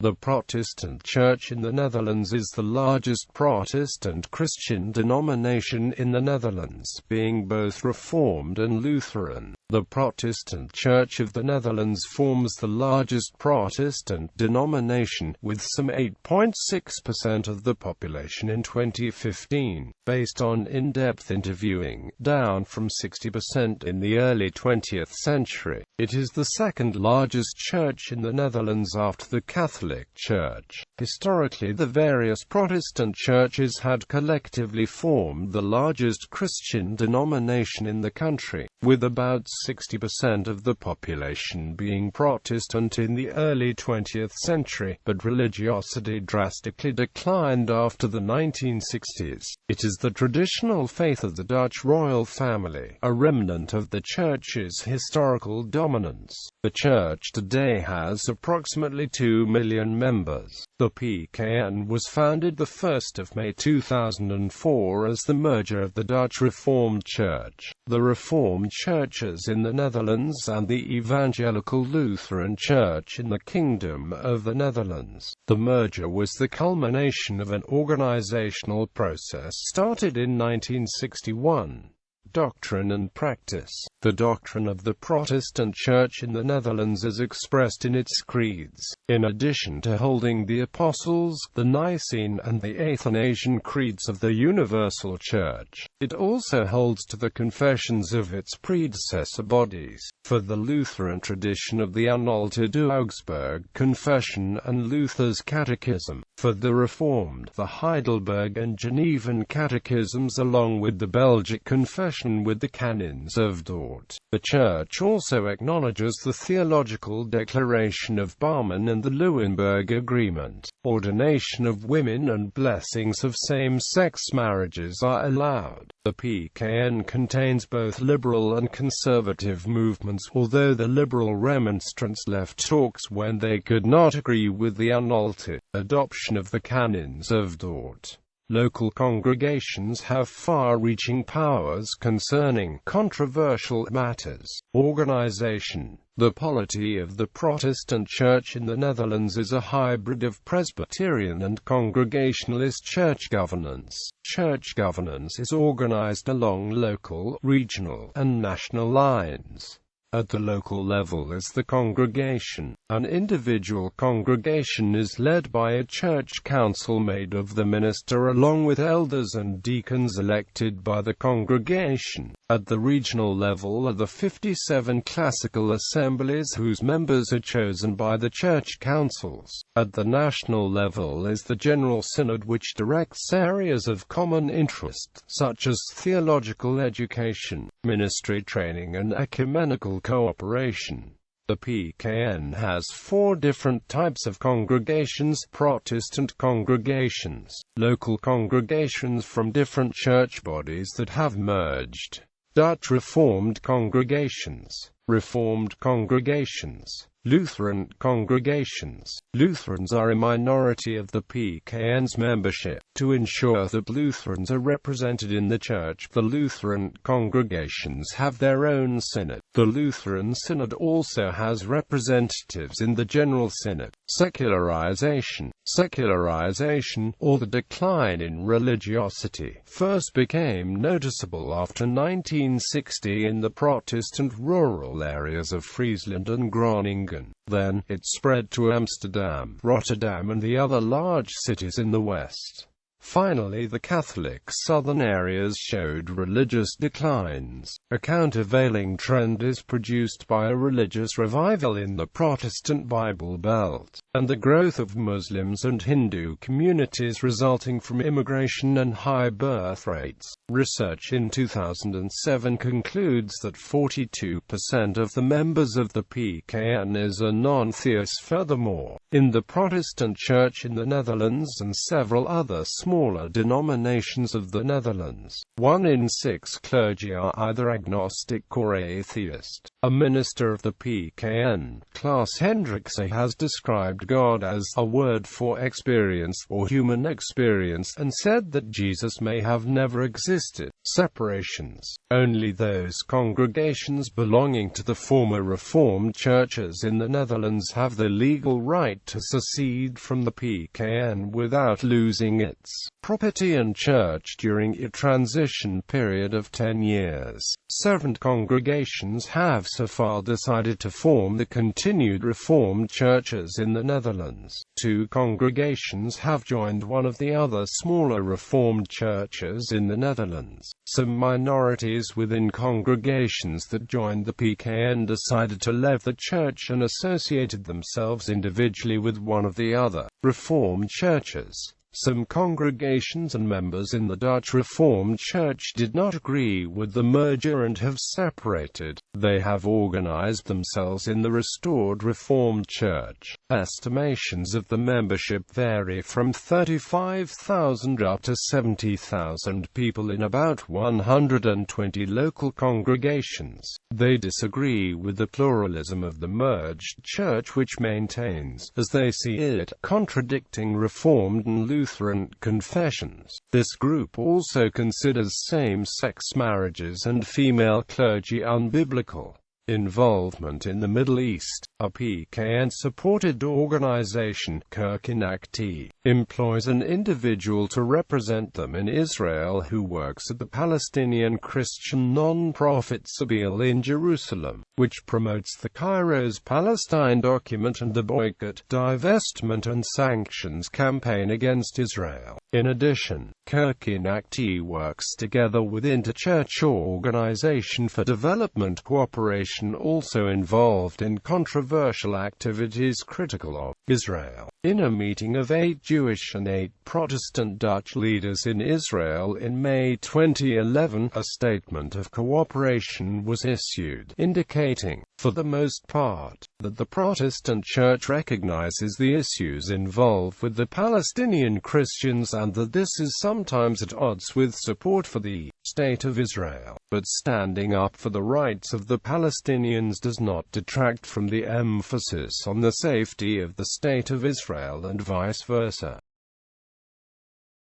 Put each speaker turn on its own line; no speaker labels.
The Protestant Church in the Netherlands is the largest Protestant Christian denomination in the Netherlands, being both Reformed and Lutheran. The Protestant Church of the Netherlands forms the largest Protestant denomination, with some 8.6% of the population in 2015, based on in-depth interviewing, down from 60% in the early 20th century. It is the second largest church in the Netherlands after the Catholic Church. Historically, the various Protestant churches had collectively formed the largest Christian denomination in the country, with about 60% of the population being Protestant in the early 20th century, but religiosity drastically declined after the 1960s. It is the traditional faith of the Dutch royal family, a remnant of the church's historical dominance. The church today has approximately 2 million members. The PKN was founded 1 May 2004 as the merger of the Dutch Reformed Church, the Reformed churches in the Netherlands and the Evangelical Lutheran Church in the Kingdom of the Netherlands. The merger was the culmination of an organizational process started in 1961. Doctrine and practice. The doctrine of the Protestant Church in the Netherlands is expressed in its creeds. In addition to holding the Apostles', the Nicene and the Athanasian creeds of the Universal Church, it also holds to the confessions of its predecessor bodies. For the Lutheran tradition of the Unaltered Augsburg Confession and Luther's Catechism. For the Reformed, the Heidelberg and Genevan Catechisms along with the Belgic Confession with the Canons of Dort. The Church also acknowledges the Theological Declaration of Barmen and the Lauenburg Agreement. Ordination of women and blessings of same-sex marriages are allowed. The PKN contains both liberal and conservative movements, although the liberal remonstrants left talks when they could not agree with the unaltered adoption of the Canons of Dort. Local congregations have far-reaching powers concerning controversial matters. Organization. The polity of the Protestant Church in the Netherlands is a hybrid of Presbyterian and Congregationalist church governance. Church governance is organized along local, regional, and national lines. At the local level is the congregation. An individual congregation is led by a church council made of the minister along with elders and deacons elected by the congregation. At the regional level are the 57 classical assemblies whose members are chosen by the church councils. At the national level is the General Synod, which directs areas of common interest, such as theological education, ministry training and ecumenical cooperation. The PKN has 4 different types of congregations: Protestant congregations, local congregations from different church bodies that have merged, Dutch Reformed congregations, Reformed congregations, Lutheran congregations. Lutherans are a minority of the PKN's membership. To ensure that Lutherans are represented in the Church, the Lutheran congregations have their own synod. The Lutheran Synod also has representatives in the General Synod. Secularization. Secularization, or the decline in religiosity, first became noticeable after 1960 in the Protestant rural areas of Friesland and Groningen. Then, it spread to Amsterdam, Rotterdam and the other large cities in the West. Finally, the Catholic southern areas showed religious declines. A countervailing trend is produced by a religious revival in the Protestant Bible Belt, and the growth of Muslims and Hindu communities resulting from immigration and high birth rates. Research in 2007 concludes that 42% of the members of the PKN is a non-theist. Furthermore, in the Protestant Church in the Netherlands and several other small smaller denominations of the Netherlands. 1 in 6 clergy are either agnostic or atheist. A minister of the PKN, Klaas Hendrikse, has described God as a word for experience or human experience, and said that Jesus may have never existed. Separations. Only those congregations belonging to the former Reformed churches in the Netherlands have the legal right to secede from the PKN without losing its property and church during a transition period of 10 years. 7 congregations have so far decided to form the continued Reformed churches in the Netherlands. 2 congregations have joined one of the other smaller Reformed churches in the Netherlands. Some minorities within congregations that joined the PKN decided to leave the church and associated themselves individually with one of the other Reformed churches. Some congregations and members in the Dutch Reformed Church did not agree with the merger and have separated. They have organized themselves in the Restored Reformed Church. Estimations of the membership vary from 35,000 up to 70,000 people in about 120 local congregations. They disagree with the pluralism of the merged church, which maintains, as they see it, contradicting Reformed and Lutheran confessions. This group also considers same-sex marriages and female clergy unbiblical. Involvement in the Middle East. A PKN-supported organization, Caihsu Tai, employs an individual to represent them in Israel who works at the Palestinian Christian non-profit Sabeel in Jerusalem, which promotes the Kairos Palestine document and the boycott, divestment and sanctions campaign against Israel. In addition, Caihsu Tai works together with Interchurch Organization for Development Cooperation, also involved in controversial activities critical of Israel. In a meeting of 8 Jewish and 8 Protestant Dutch leaders in Israel in May 2011, a statement of cooperation was issued, indicating, for the most part, that the Protestant Church recognizes the issues involved with the Palestinian Christians and that this is sometimes at odds with support for the State of Israel. But standing up for the rights of the Palestinians does not detract from the emphasis on the safety of the State of Israel and vice versa.